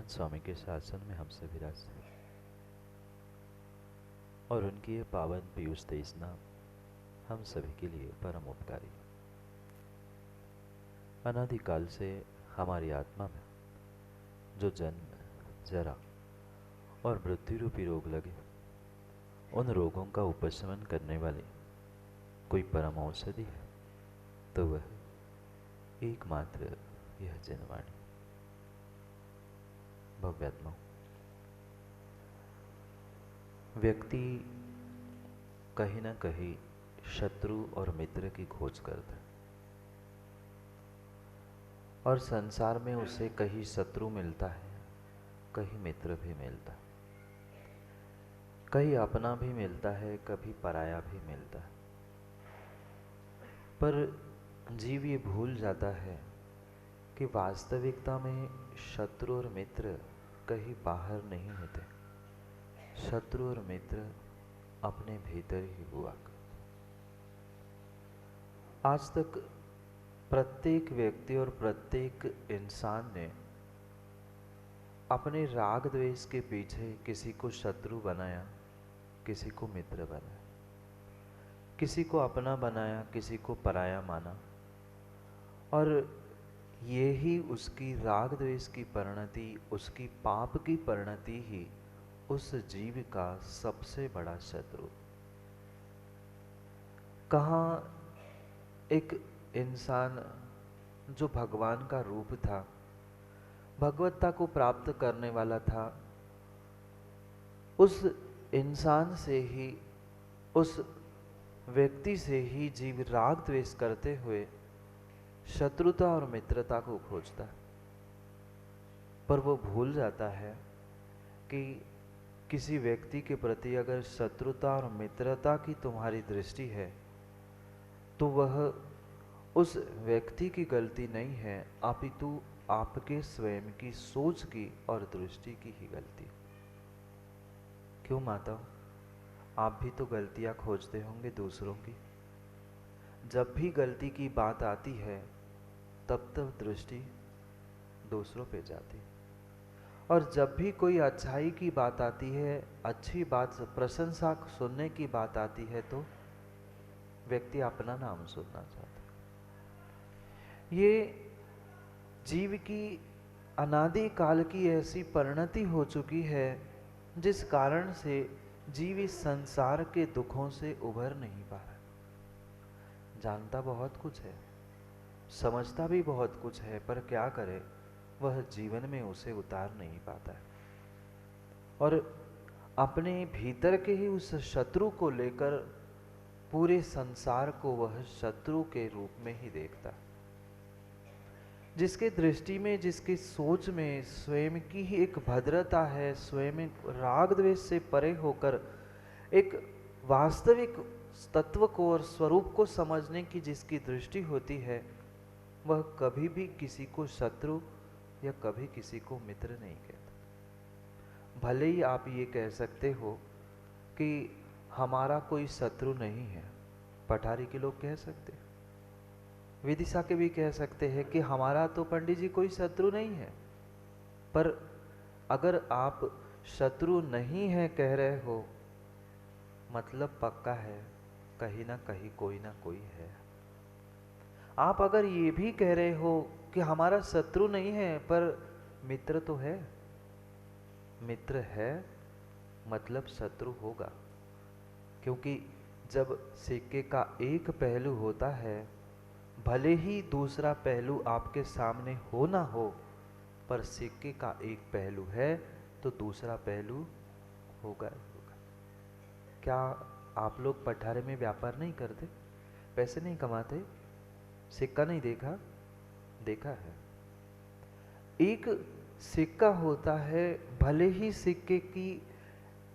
भगवान स्वामी के शासन में हम सभी विराजते हैं और उनकी ये पावन पीयूष तेज नाम हम सभी के लिए परम उपकारी। अनादिकाल से हमारी आत्मा में जो जन्म, जरा और मृत्यु रूपी रोग लगे, उन रोगों का उपशमन करने वाली कोई परम औषधि है तो वह एकमात्र यह जनवाणी भव्यात्मा। व्यक्ति कहीं न कहीं शत्रु और मित्र की खोज करता है और संसार में उसे कहीं शत्रु मिलता है, कहीं मित्र भी मिलता है, कहीं अपना भी मिलता है, कभी पराया भी मिलता है। पर जीव ये भूल जाता है कि वास्तविकता में शत्रु और मित्र कहीं बाहर नहीं होते। शत्रु और मित्र अपने भीतर ही हुआ। आज तक प्रत्येक व्यक्ति और प्रत्येक इंसान ने अपने राग द्वेष के पीछे किसी को शत्रु बनाया, किसी को मित्र बनाया, किसी को अपना बनाया, किसी को पराया माना, और ये ही उसकी राग द्वेष की परिणति, उसकी पाप की परिणति ही उस जीव का सबसे बड़ा शत्रु। कहाँ एक इंसान जो भगवान का रूप था, भगवत्ता को प्राप्त करने वाला था, उस इंसान से ही, उस व्यक्ति से ही जीव राग द्वेष करते हुए शत्रुता और मित्रता को खोजता है। पर वो भूल जाता है कि किसी व्यक्ति के प्रति अगर शत्रुता और मित्रता की तुम्हारी दृष्टि है तो वह उस व्यक्ति की गलती नहीं है, अपितु आपके स्वयं की सोच की और दृष्टि की ही गलती। क्यों माताओं, आप भी तो गलतियां खोजते होंगे दूसरों की। जब भी गलती की बात आती है तब तब दृष्टि दूसरों पे जाती है, और जब भी कोई अच्छाई की बात आती है, अच्छी बात, प्रशंसा सुनने की बात आती है तो व्यक्ति अपना नाम सुनना चाहता है। ये जीव की अनादि काल की ऐसी परिणति हो चुकी है जिस कारण से जीव इस संसार के दुखों से उभर नहीं पा रहा। जानता बहुत कुछ है, समझता भी बहुत कुछ है, पर क्या करे, वह जीवन में उसे उतार नहीं पाता है और अपने भीतर के ही उस शत्रु को लेकर पूरे संसार को वह शत्रु के रूप में ही देखता है। जिसके दृष्टि में, जिसकी सोच में स्वयं की ही एक भद्रता है, स्वयं राग द्वेष से परे होकर एक वास्तविक तत्व को और स्वरूप को समझने की जिसकी दृष्टि होती है, वह कभी भी किसी को शत्रु या कभी किसी को मित्र नहीं कहता। भले ही आप ये कह सकते हो कि हमारा कोई शत्रु नहीं है, पठारी के लोग कह सकते हैं, विदिशा के भी कह सकते हैं कि हमारा तो पंडित जी कोई शत्रु नहीं है। पर अगर आप शत्रु नहीं है कह रहे हो, मतलब पक्का है कहीं ना कहीं कोई ना कोई है। आप अगर ये भी कह रहे हो कि हमारा शत्रु नहीं है पर मित्र तो है, मित्र है मतलब शत्रु होगा, क्योंकि जब सिक्के का एक पहलू होता है, भले ही दूसरा पहलू आपके सामने हो ना हो, पर सिक्के का एक पहलू है तो दूसरा पहलू होगा ही होगा। क्या आप लोग पठारे में व्यापार नहीं करते, पैसे नहीं कमाते, सिक्का नहीं देखा? देखा है। एक सिक्का होता है, भले ही सिक्के की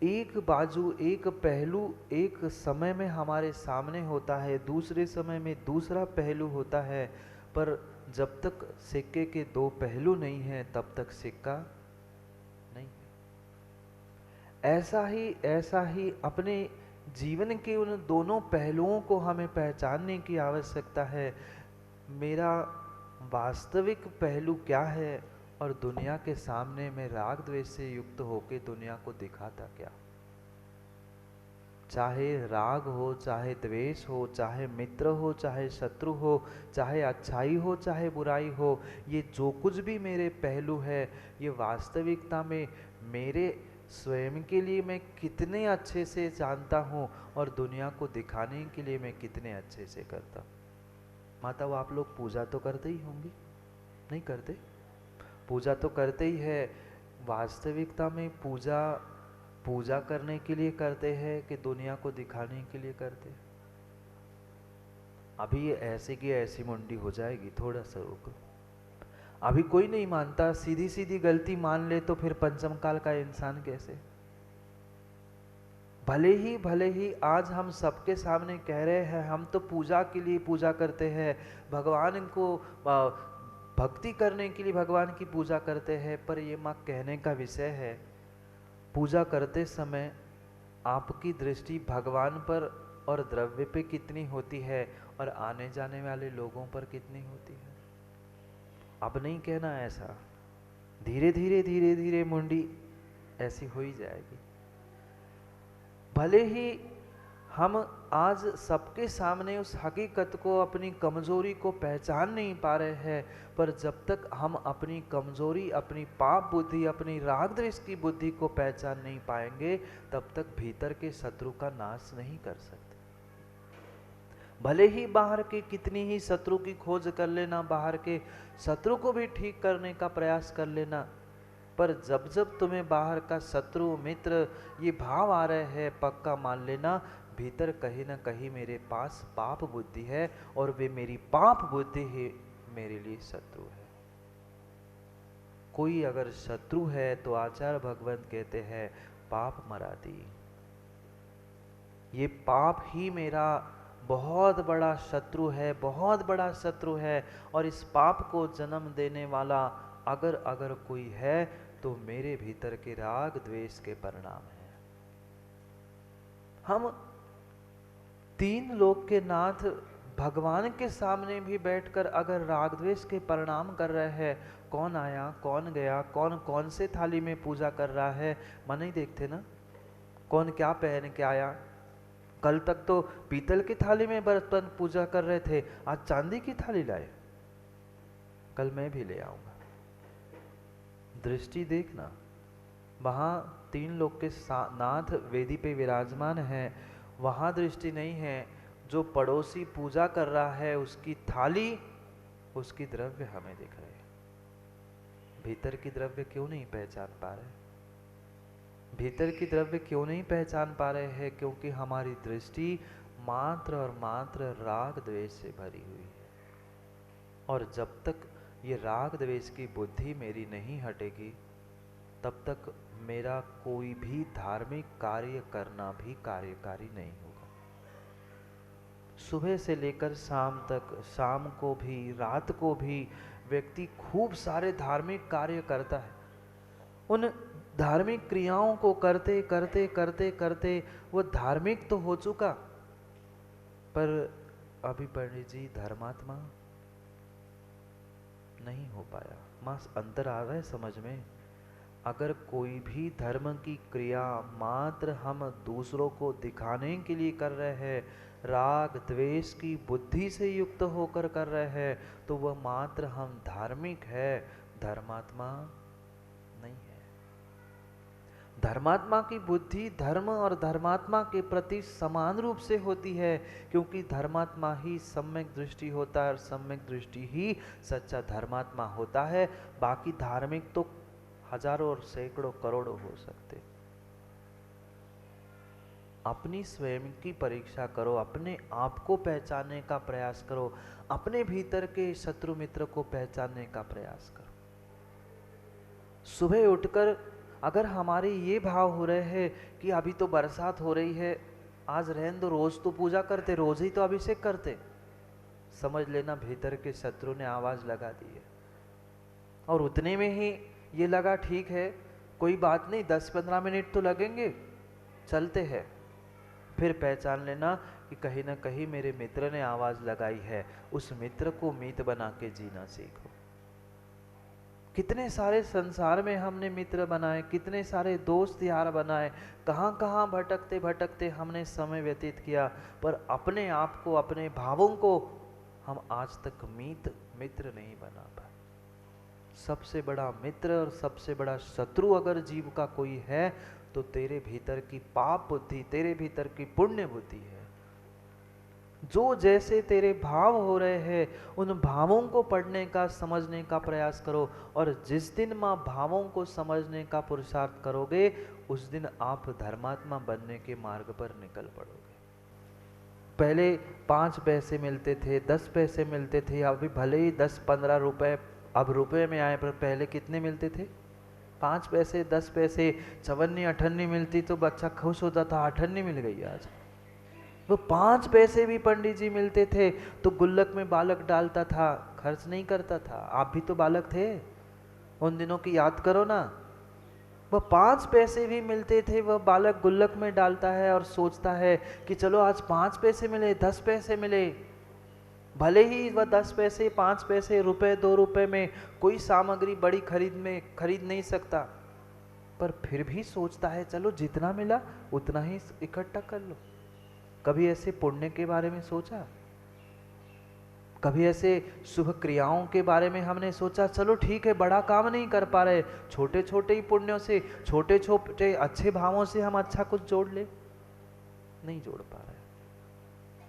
एक बाजू, एक पहलू एक समय में हमारे सामने होता है, दूसरे समय में दूसरा पहलू होता है, पर जब तक सिक्के के दो पहलू नहीं हैं तब तक सिक्का नहीं है। ऐसा ही अपने जीवन के उन दोनों पहलुओं को हमें पहचानने की आवश्यकता है। मेरा वास्तविक पहलू क्या है और दुनिया के सामने मैं राग द्वेष से युक्त होके दुनिया को दिखाता क्या? चाहे राग हो, चाहे द्वेष हो, चाहे मित्र हो, चाहे शत्रु हो, चाहे अच्छाई हो, चाहे बुराई हो, ये जो कुछ भी मेरे पहलू है, ये वास्तविकता में मेरे स्वयं के लिए मैं कितने अच्छे से जानता हूँ और दुनिया को दिखाने के लिए मैं कितने अच्छे से करता हूँ। माता, वो आप लोग पूजा तो करते ही होंगे, नहीं करते? पूजा तो करते ही है। वास्तविकता में पूजा पूजा करने के लिए करते हैं कि दुनिया को दिखाने के लिए करते हैं? अभी ये ऐसे की ऐसी मुंडी हो जाएगी, थोड़ा सा रुको। अभी कोई नहीं मानता, सीधी सीधी गलती मान ले तो फिर पंचम काल का इंसान कैसे? भले ही आज हम सबके सामने कह रहे हैं हम तो पूजा के लिए पूजा करते हैं, भगवान को भक्ति करने के लिए भगवान की पूजा करते हैं, पर ये माँ कहने का विषय है, पूजा करते समय आपकी दृष्टि भगवान पर और द्रव्य पे कितनी होती है और आने जाने वाले लोगों पर कितनी होती है? अब नहीं कहना ऐसा, धीरे धीरे मुंडी ऐसी हो ही जाएगी। भले ही हम आज सबके सामने उस हकीकत को, अपनी कमजोरी को पहचान नहीं पा रहे हैं, पर जब तक हम अपनी कमजोरी, अपनी पाप बुद्धि, अपनी राग द्वेष की बुद्धि को पहचान नहीं पाएंगे, तब तक भीतर के शत्रु का नाश नहीं कर सकते। भले ही बाहर के कितनी ही शत्रु की खोज कर लेना, बाहर के शत्रु को भी ठीक करने का प्रयास कर लेना, पर जब जब तुम्हें बाहर का शत्रु मित्र ये भाव आ रहे हैं, पक्का मान लेना भीतर कहीं ना कहीं मेरे पास पाप बुद्धि है और वे मेरी पाप बुद्धि ही मेरे लिए शत्रु है। कोई अगर शत्रु है तो आचार्य भगवंत कहते हैं पाप मरादी। ये पाप ही मेरा बहुत बड़ा शत्रु है, बहुत बड़ा शत्रु है, और इस पाप को जन्म देने वाला अगर कोई है तो मेरे भीतर के राग द्वेष के परिणाम है। हम तीन लोक के नाथ भगवान के सामने भी बैठकर अगर राग द्वेष के परिणाम कर रहे हैं, कौन आया कौन गया, कौन कौन से थाली में पूजा कर रहा है, मन नहीं देखते ना, कौन क्या पहन के आया। कल तक तो पीतल की थाली में बर्तन पूजा कर रहे थे, आज चांदी की थाली लाए, कल मैं भी ले आऊंगा। दृष्टि देखना, वहां तीन लोग के नाथ वेदी पे विराजमान है, वहां दृष्टि नहीं है। जो पड़ोसी पूजा कर रहा है उसकी थाली, उसकी द्रव्य हमें दिख रहे हैं, भीतर की द्रव्य क्यों नहीं पहचान पा रहे? भीतर की द्रव्य क्यों नहीं पहचान पा रहे हैं? क्योंकि हमारी दृष्टि मात्र और मात्र राग द्वेष से भरी हुई है, और जब तक ये राग द्वेष की बुद्धि मेरी नहीं हटेगी, तब तक मेरा कोई भी धार्मिक कार्य करना भी कार्यकारी नहीं होगा। सुबह से लेकर शाम तक, शाम को भी रात को भी व्यक्ति खूब सारे धार्मिक कार्य करता है। उन धार्मिक क्रियाओं को करते करते करते करते वो धार्मिक तो हो चुका, पर अभी पंडित जी धर्मात्मा नहीं हो पाया। मां अंतर आ रहा है समझ में? अगर कोई भी धर्म की क्रिया मात्र हम दूसरों को दिखाने के लिए कर रहे हैं, राग द्वेष की बुद्धि से युक्त होकर कर रहे हैं, तो वह मात्र हम धार्मिक है, धर्मात्मा नहीं है। धर्मात्मा की बुद्धि धर्म और धर्मात्मा के प्रति समान रूप से होती है, क्योंकि धर्मात्मा ही सम्यक दृष्टि होता है और सम्यक दृष्टि ही सच्चा धर्मात्मा होता है। बाकी धार्मिक तो हजारों और सैकड़ों करोड़ों हो सकते। अपनी स्वयं की परीक्षा करो, अपने आप को पहचानने का प्रयास करो, अपने भीतर के शत्रु मित्र को पहचानने का प्रयास करो। सुबह उठकर अगर हमारे ये भाव हो रहे हैं कि अभी तो बरसात हो रही है, आज रहने दो, रोज तो पूजा करते, रोज ही तो अभिषेक करते, समझ लेना भीतर के शत्रु ने आवाज लगा दी है। और उतने में ही ये लगा ठीक है कोई बात नहीं, 10-15 मिनट तो लगेंगे, चलते हैं। फिर पहचान लेना कि कहीं ना कहीं मेरे मित्र ने आवाज लगाई है, उस मित्र को मीत बना के जीना सीखो। कितने सारे संसार में हमने मित्र बनाए, कितने सारे दोस्त यार बनाए, कहाँ कहाँ भटकते भटकते हमने समय व्यतीत किया, पर अपने आप को, अपने भावों को हम आज तक मित्र नहीं बना पाए। सबसे बड़ा मित्र और सबसे बड़ा शत्रु अगर जीव का कोई है तो तेरे भीतर की पाप बुद्धि, तेरे भीतर की पुण्य बुद्धि है। जो जैसे तेरे भाव हो रहे हैं उन भावों को पढ़ने का, समझने का प्रयास करो, और जिस दिन माँ भावों को समझने का पुरुषार्थ करोगे उस दिन आप धर्मात्मा बनने के मार्ग पर निकल पड़ोगे। पहले 5 पैसे मिलते थे, 10 पैसे मिलते थे, अभी भले ही 10-15 रुपए अब रुपए में आए, पर पहले कितने मिलते थे? 5 पैसे, 10 पैसे, चवन्नी अठन्नी मिलती तो बच्चा खुश होता था, अठन्नी मिल गई आज। वो 5 पैसे भी पंडित जी मिलते थे तो गुल्लक में बालक डालता था, खर्च नहीं करता था। आप भी तो बालक थे उन दिनों की, याद करो ना। वह 5 पैसे भी मिलते थे, वह बालक गुल्लक में डालता है और सोचता है कि चलो आज 5 पैसे मिले, 10 पैसे मिले। भले ही वह 10 पैसे, 5 पैसे, रुपए, 2 रुपए में कोई सामग्री बड़ी खरीद नहीं सकता, पर फिर भी सोचता है चलो जितना मिला उतना ही इकट्ठा कर लो। कभी ऐसे पुण्य के बारे में सोचा? कभी ऐसे शुभ क्रियाओं के बारे में हमने सोचा चलो ठीक है, बड़ा काम नहीं कर पा रहे, छोटे छोटे ही पुण्यों से, छोटे छोटे अच्छे भावों से हम अच्छा कुछ जोड़ ले? नहीं जोड़ पा रहे।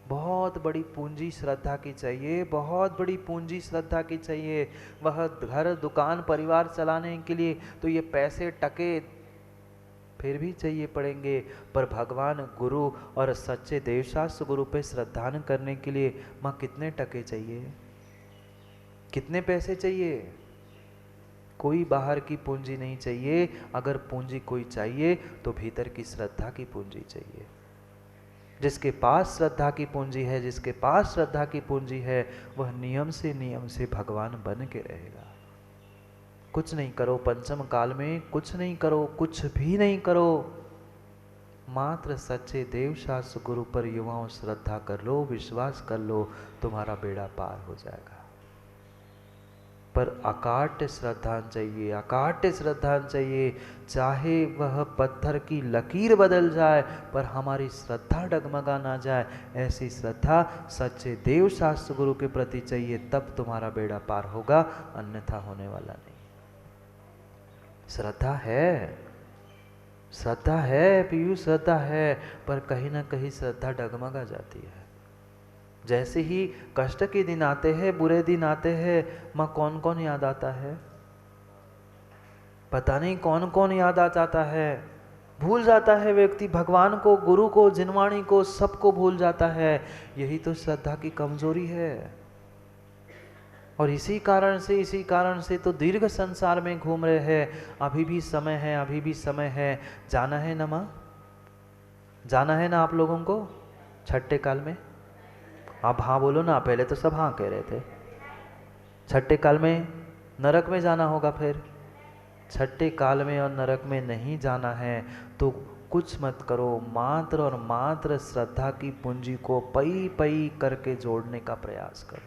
बहुत बड़ी पूंजी श्रद्धा की चाहिए, बहुत बड़ी पूंजी श्रद्धा की चाहिए। वह घर, दुकान, परिवार चलाने के लिए तो ये पैसे टके फिर भी चाहिए पड़ेंगे, पर भगवान, गुरु और सच्चे देवशास्त्र गुरु पे श्रद्धान करने के लिए माँ कितने टके चाहिए, कितने पैसे चाहिए? कोई बाहर की पूंजी नहीं चाहिए। अगर पूंजी कोई चाहिए तो भीतर की श्रद्धा की पूंजी चाहिए। जिसके पास श्रद्धा की पूंजी है, जिसके पास श्रद्धा की पूंजी है, वह नियम से भगवान बन के रहेगा। कुछ नहीं करो पंचम काल में, कुछ नहीं करो, कुछ भी नहीं करो, मात्र सच्चे देव शास्त्र गुरु पर युवाओं श्रद्धा कर लो, विश्वास कर लो, तुम्हारा बेड़ा पार हो जाएगा। पर अकाट्य श्रद्धा चाहिए, अकाट्य श्रद्धा चाहिए। चाहे वह पत्थर की लकीर बदल जाए पर हमारी श्रद्धा डगमगा ना जाए, ऐसी श्रद्धा सच्चे देव शास्त्र गुरु के प्रति चाहिए, तब तुम्हारा बेड़ा पार होगा, अन्यथा होने वाला नहीं। श्रद्धा है, श्रद्धा है पीयूष, श्रद्धा है, पर कहीं ना कहीं श्रद्धा डगमगा जाती है। जैसे ही कष्ट के दिन आते हैं, बुरे दिन आते हैं, माँ कौन कौन याद आता है? पता नहीं कौन कौन याद आ जाता है। भूल जाता है व्यक्ति भगवान को, गुरु को, जिनवाणी को, सबको भूल जाता है। यही तो श्रद्धा की कमजोरी है। और इसी कारण से तो दीर्घ संसार में घूम रहे हैं। अभी भी समय है, अभी भी समय है। जाना है ना माँ? जाना है ना आप लोगों को छठे काल में? आप हाँ बोलो ना, पहले तो सब हाँ कह रहे थे। छठे काल में नरक में जाना होगा। फिर छठे काल में और नरक में नहीं जाना है तो कुछ मत करो, मात्र और मात्र श्रद्धा की पूंजी को पई पई करके जोड़ने का प्रयास करो।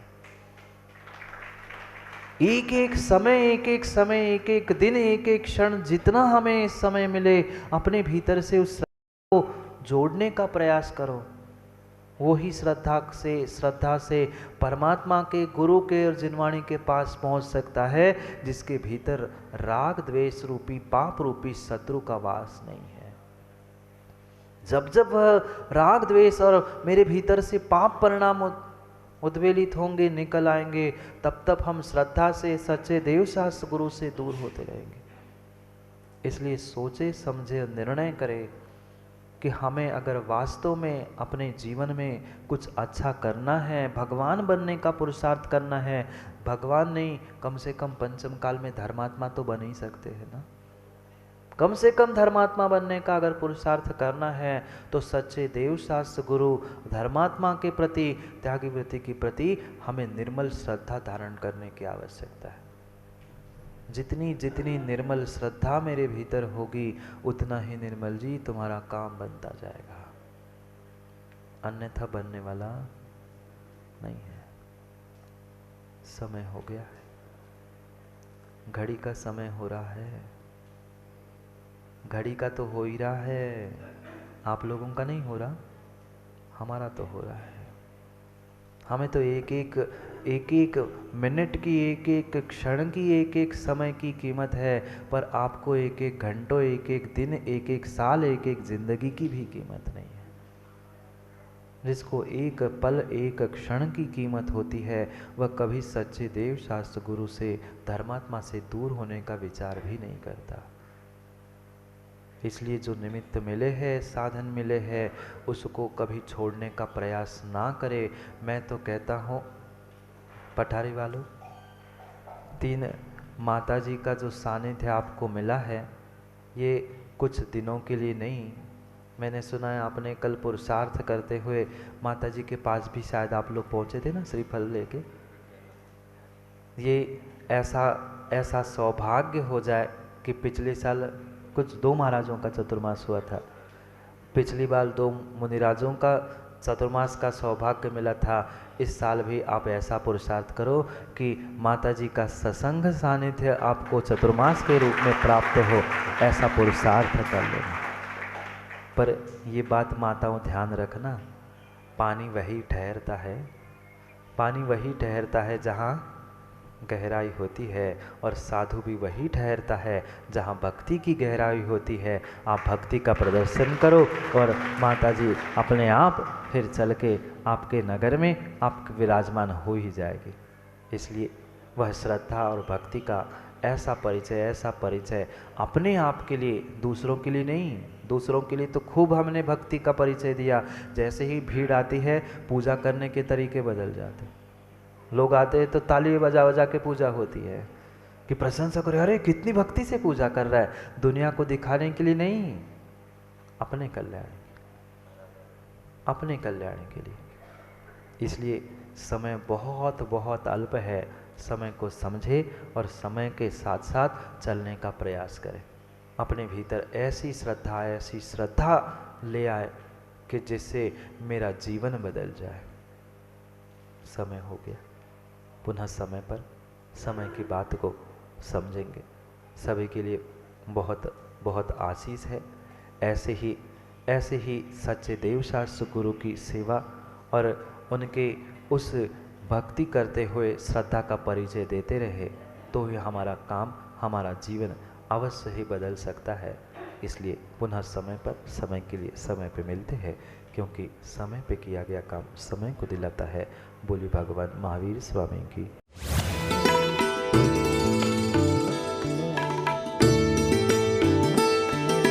एक एक समय, एक एक समय, एक एक दिन, एक एक क्षण, जितना हमें समय मिले अपने भीतर से उस श्रद्धा को जोड़ने का प्रयास करो। वो ही श्रद्धा से परमात्मा के, गुरु के और जिनवाणी के पास पहुंच सकता है, जिसके भीतर राग द्वेष रूपी, पाप रूपी शत्रु का वास नहीं है। जब जब वह राग द्वेष और मेरे भीतर से पाप परिणाम उद्वेलित होंगे, निकल आएंगे, तब तब हम श्रद्धा से, सच्चे देवशास्त्र गुरु से दूर होते रहेंगे। इसलिए सोचे समझे निर्णय करें कि हमें अगर वास्तव में अपने जीवन में कुछ अच्छा करना है, भगवान बनने का पुरुषार्थ करना है, भगवान नहीं, कम से कम पंचम काल में धर्मात्मा तो बन ही सकते हैं ना। कम से कम धर्मात्मा बनने का अगर पुरुषार्थ करना है तो सच्चे देव शास्त्र गुरु धर्मात्मा के प्रति, त्यागी वृत्ति के प्रति हमें निर्मल श्रद्धा धारण करने की आवश्यकता है। जितनी जितनी निर्मल श्रद्धा मेरे भीतर होगी उतना ही निर्मल जी तुम्हारा काम बनता जाएगा, अन्यथा बनने वाला नहीं है। समय हो गया है। घड़ी का समय हो रहा है, घड़ी का तो हो ही रहा है, आप लोगों का नहीं हो रहा, हमारा तो हो रहा है। हमें तो एक एक मिनट की, एक एक क्षण की, एक एक समय की कीमत है, पर आपको एक एक घंटों, एक एक दिन, एक एक साल, एक एक जिंदगी की भी कीमत नहीं है। जिसको एक पल, एक क्षण की कीमत होती है, वह कभी सच्चे देव शास्त्र गुरु से, धर्मात्मा से दूर होने का विचार भी नहीं करता। इसलिए जो निमित्त मिले हैं, साधन मिले हैं, उसको कभी छोड़ने का प्रयास ना करे। मैं तो कहता हूँ पठारी वालों, 3 माता जी का जो सानिध्य आपको मिला है, ये कुछ दिनों के लिए नहीं। मैंने सुना है आपने कल पुरुषार्थ करते हुए माता जी के पास भी शायद आप लोग पहुँचे थे ना, श्रीफल लेके। ये ऐसा सौभाग्य हो जाए कि पिछले साल कुछ 2 महाराजों का चतुर्मास हुआ था, पिछली बार 2 मुनिराजों का चतुर्मास का सौभाग्य मिला था। इस साल भी आप ऐसा पुरुषार्थ करो कि माता जी का सत्संग सानिध्य आपको चतुर्मास के रूप में प्राप्त हो, ऐसा पुरुषार्थ कर लेना। पर ये बात माताओं ध्यान रखना, पानी वही ठहरता है, पानी वही ठहरता है जहाँ गहराई होती है, और साधु भी वही ठहरता है जहाँ भक्ति की गहराई होती है। आप भक्ति का प्रदर्शन करो और माता जी अपने आप फिर चल के आपके नगर में आप विराजमान हो ही जाएगी। इसलिए वह श्रद्धा और भक्ति का ऐसा परिचय अपने आप के लिए, दूसरों के लिए नहीं। दूसरों के लिए तो खूब हमने भक्ति का परिचय दिया, जैसे ही भीड़ आती है पूजा करने के तरीके बदल जाते। लोग आते हैं तो ताली बजा बजा के पूजा होती है कि प्रशंसा करें, अरे कितनी भक्ति से पूजा कर रहा है। दुनिया को दिखाने के लिए नहीं, अपने कल्याण, अपने कल्याण के लिए। इसलिए समय बहुत बहुत अल्प है, समय को समझे और समय के साथ साथ चलने का प्रयास करें। अपने भीतर ऐसी श्रद्धा ले आए कि जिससे मेरा जीवन बदल जाए। समय हो गया, पुनः समय पर समय की बात को समझेंगे। सभी के लिए बहुत बहुत आशीष है। ऐसे ही सच्चे देव शास्त्र गुरु की सेवा और उनके उस भक्ति करते हुए श्रद्धा का परिचय देते रहे तो ही हमारा काम, हमारा जीवन अवश्य ही बदल सकता है। इसलिए पुनः समय पर, समय के लिए समय पे मिलते हैं, क्योंकि समय पे किया गया काम समय को दिलाता है। बोली भगवान महावीर स्वामी की